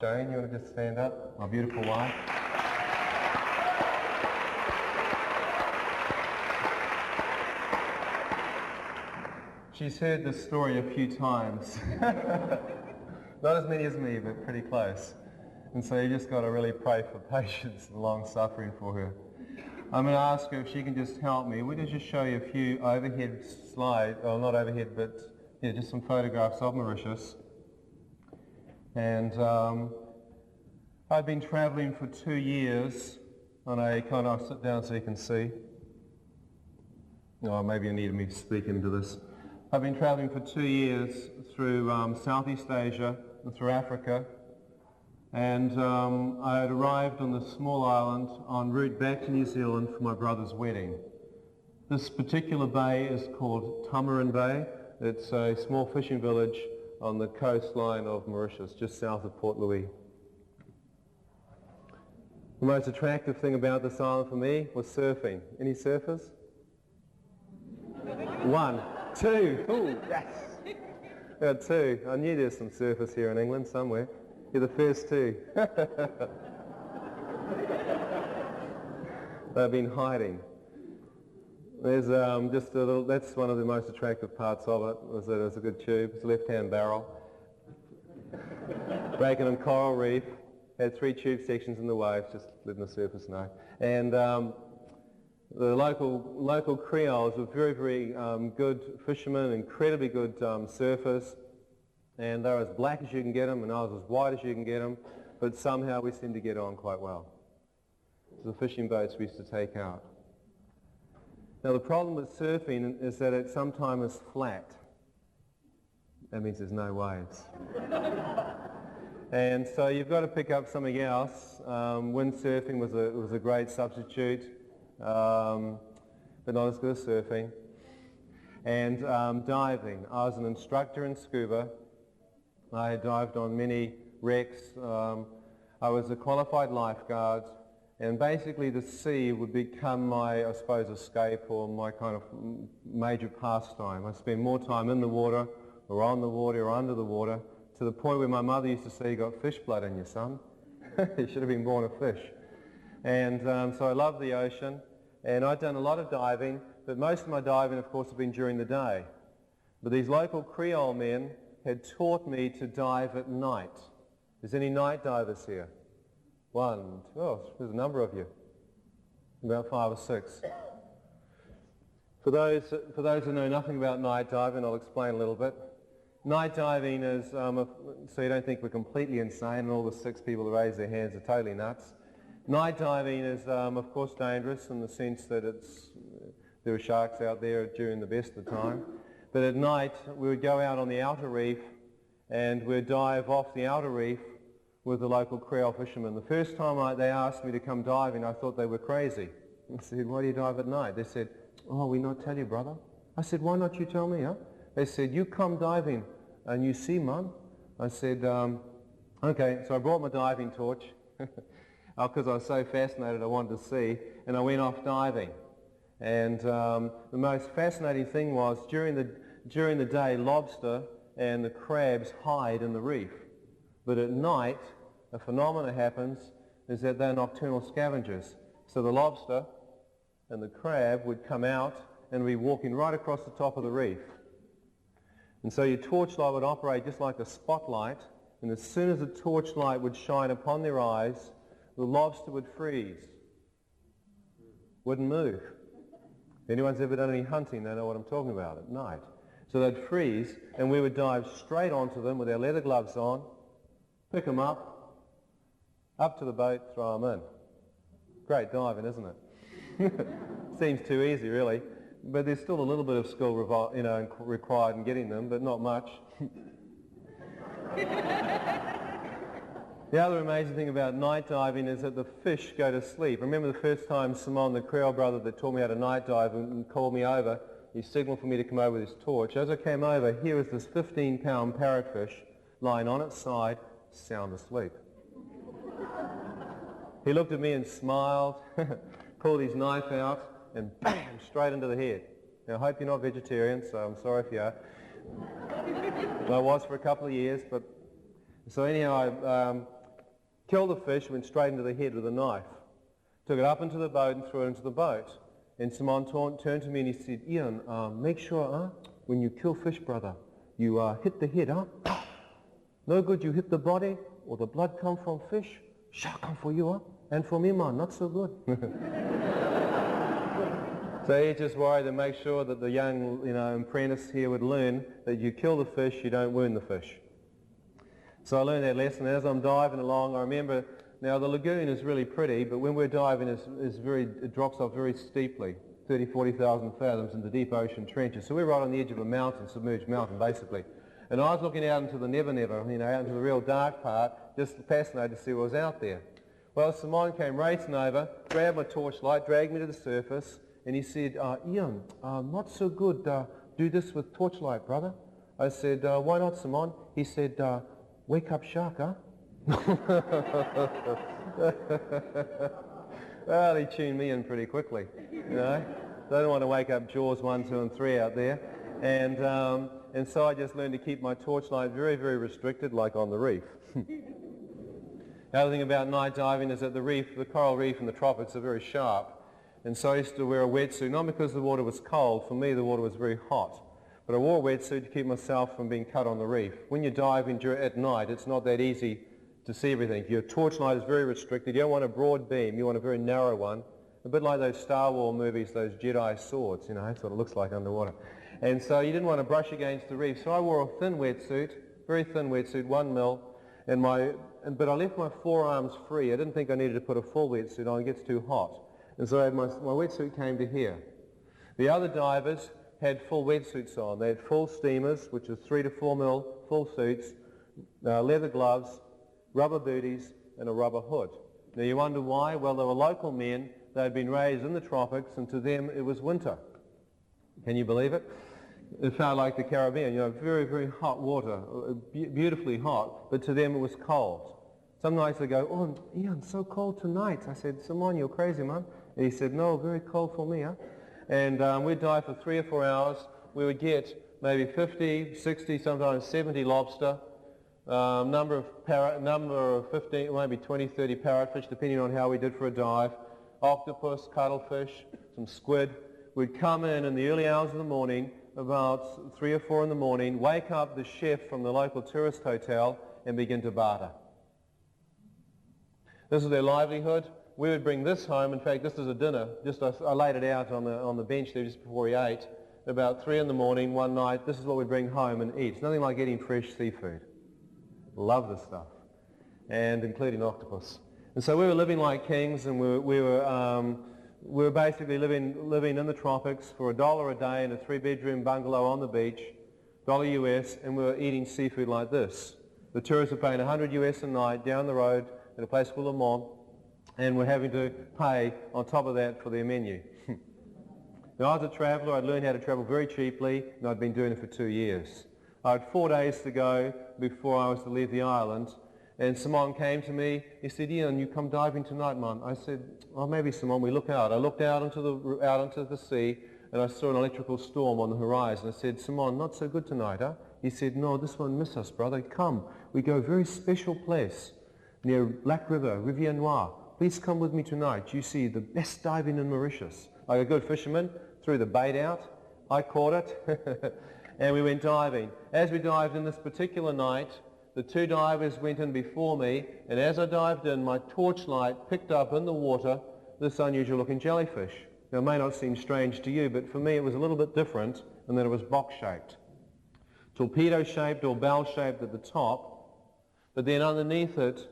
Jane, you want to just stand up? My beautiful wife. She's heard this story a few times. Not as many as me, but pretty close. And so you just got to really pray for patience and long suffering for her. I'm going to ask her if she can just help me. We're going to just show you a few overhead slides, well, not overhead, but yeah, just some photographs of Mauritius. And I've been travelling for 2 years on a kind of, I'll sit down so you can see. Oh, maybe you needed me to speak into this. I've been travelling for 2 years through Southeast Asia and through Africa. And I had arrived on the small island en route back to New Zealand for my brother's wedding. This particular bay is called Tamarin Bay. It's a small fishing village on the coastline of Mauritius, just south of Port Louis. The most attractive thing about this island for me was surfing. Any surfers? 1, 2, ooh, yes! Yeah, 2. I knew there's some surfers here in England somewhere. You're the first 2. They've been hiding. There's just a little, that's one of the most attractive parts of it, was that it was a good tube. It's a left-hand barrel. Breaking on coral reef. Had 3 tube sections in the waves, just letting the surface know. And the local Creoles were very, very good fishermen, incredibly good surfers. And they're as black as you can get them, and I was as white as you can get them, but somehow we seemed to get on quite well. So the fishing boats we used to take out. Now the problem with surfing is that it sometimes is flat. That means there's no waves. And so you've got to pick up something else. Windsurfing was a great substitute, but not as good as surfing. And diving. I was an instructor in scuba. I dived on many wrecks. I was a qualified lifeguard, and basically the sea would become my, I suppose, escape or my kind of major pastime. I spent more time in the water or on the water or under the water, to the point where my mother used to say, "You got fish blood in you, son." You should have been born a fish. And so I love the ocean, and I'd done a lot of diving, but most of my diving, of course, had been during the day. But these local Creole men had taught me to dive at night. Is any night divers here? 1, 2, oh, there's a number of you. About 5 or 6. For those who know nothing about night diving, I'll explain a little bit. Night diving is, so you don't think we're completely insane and all the 6 people who raise their hands are totally nuts. Night diving is, of course, dangerous in the sense that there are sharks out there during the best of the time. But at night, we would go out on the outer reef and we'd dive off the outer reef with the local Creole fishermen. The first time they asked me to come diving, I thought they were crazy. I said, "Why do you dive at night?" They said, "Oh, we not tell you, brother." I said, "Why not you tell me, huh?" They said, "You come diving and you see, Mum." I said, "Okay." So I brought my diving torch because I was so fascinated I wanted to see, and I went off diving. And the most fascinating thing was during the day, lobster and the crabs hide in the reef. But at night, a phenomenon happens is that they're nocturnal scavengers. So the lobster and the crab would come out and be walking right across the top of the reef. And so your torchlight would operate just like a spotlight, and as soon as the torchlight would shine upon their eyes, the lobster would freeze, wouldn't move. If anyone's ever done any hunting, they know what I'm talking about at night. So they'd freeze, and we would dive straight onto them with our leather gloves on, pick them up to the boat, throw them in. Great diving, isn't it? Seems too easy, really. But there's still a little bit of skill required in getting them, but not much. The other amazing thing about night diving is that the fish go to sleep. I remember the first time Simon, the Creole brother that taught me how to night dive, and called me over, he signalled for me to come over with his torch. As I came over, here was this 15-pound parrotfish lying on its side, sound asleep. He looked at me and smiled, pulled his knife out, and bam, straight into the head. Now, I hope you're not vegetarian, so I'm sorry if you are. I was for a couple of years, but so anyhow, killed the fish, went straight into the head with a knife, took it up into the boat and threw it into the boat. And Simon turned to me and he said, Ian, make sure, when you kill fish, brother, you hit the head, No good you hit the body or the blood come from fish. Shall come for you, and for me, man, not so good. So he just worried to make sure that the young, apprentice here would learn that you kill the fish, you don't wound the fish. So I learned that lesson. As I'm diving along, I remember, now the lagoon is really pretty, but when we're diving, it drops off very steeply, 30, 40,000 fathoms into deep ocean trenches. So we're right on the edge of a mountain, submerged mountain, basically. And I was looking out into the never, out into the real dark part, just fascinated to see what was out there. Well, Simon came racing over, grabbed my torchlight, dragged me to the surface, and he said, Ian, not so good, do this with torchlight, brother. I said, why not, Simon? He said, wake up shark, Well, he tuned me in pretty quickly, They don't want to wake up Jaws 1, 2, and 3 out there. And so I just learned to keep my torchlight very, very restricted, like on the reef. The other thing about night diving is that the coral reef in the tropics are very sharp. And so I used to wear a wetsuit, not because the water was cold. For me, the water was very hot. But I wore a wetsuit to keep myself from being cut on the reef. When you're diving at night, it's not that easy to see everything. Your torchlight is very restricted. You don't want a broad beam. You want a very narrow one. A bit like those Star Wars movies, those Jedi swords, that's what it looks like underwater. And so you didn't want to brush against the reef. So I wore a thin wetsuit, very thin wetsuit, 1 mil, but I left my forearms free. I didn't think I needed to put a full wetsuit on. It gets too hot. And so my wetsuit came to here. The other divers had full wetsuits on. They had full steamers, which is 3 to 4 mil, full suits, leather gloves, rubber booties, and a rubber hood. Now you wonder why? Well, they were local men. They had been raised in the tropics, and to them it was winter. Can you believe it? It felt like the Caribbean, very, very hot water, beautifully hot, but to them it was cold. Some nights they go, oh, Ian, so cold tonight. I said, Simon, you're crazy, man. And he said, no, very cold for me, And we'd dive for 3 or 4 hours. We would get maybe 50, 60, sometimes 70 lobster, number of 15, maybe 20, 30 parrotfish, depending on how we did for a dive, octopus, cuttlefish, some squid. We'd come in the early hours of the morning, about 3 or 4 in the morning, wake up the chef from the local tourist hotel and begin to barter. This is their livelihood. We would bring this home. In fact, this is a dinner. I laid it out on the bench there just before he ate. About 3 in the morning one night, this is what we'd bring home and eat. It's nothing like eating fresh seafood. Love this stuff, and including octopus. And so we were living like kings, and we were basically living in the tropics for $1 a day in a 3-bedroom bungalow on the beach, $1 US, and we were eating seafood like this. The tourists are paying $100 US a night down the road at a place called Lamont, and we're having to pay on top of that for their menu. Now, I was a traveller. I'd learned how to travel very cheaply, and I'd been doing it for 2 years. I had 4 days to go before I was to leave the island, and Simon came to me. He said, Ian, you come diving tonight, man. I said, oh, maybe, Simon. We look out. I looked out into the sea, and I saw an electrical storm on the horizon. I said, Simon, not so good tonight, He said, no, this won't miss us, brother. Come. We go a very special place near Black River, Rivière Noire. Please come with me tonight. You see the best diving in Mauritius. Like a good fisherman, threw the bait out. I caught it, and we went diving. As we dived in this particular night, the 2 divers went in before me, and as I dived in, my torchlight picked up in the water this unusual-looking jellyfish. Now, it may not seem strange to you, but for me it was a little bit different in that it was box-shaped. Torpedo-shaped or bell-shaped at the top, but then underneath it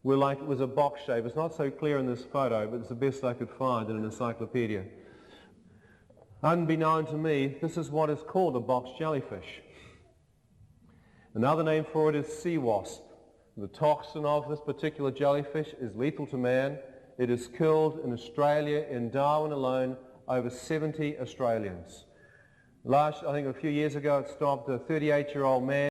it was a box shape. It's not so clear in this photo, but it's the best I could find in an encyclopedia. Unbeknown to me, this is what is called a box jellyfish. Another name for it is sea wasp. The toxin of this particular jellyfish is lethal to man. It has killed in Australia, in Darwin alone, over 70 Australians. I think a few years ago it stopped a 38-year-old man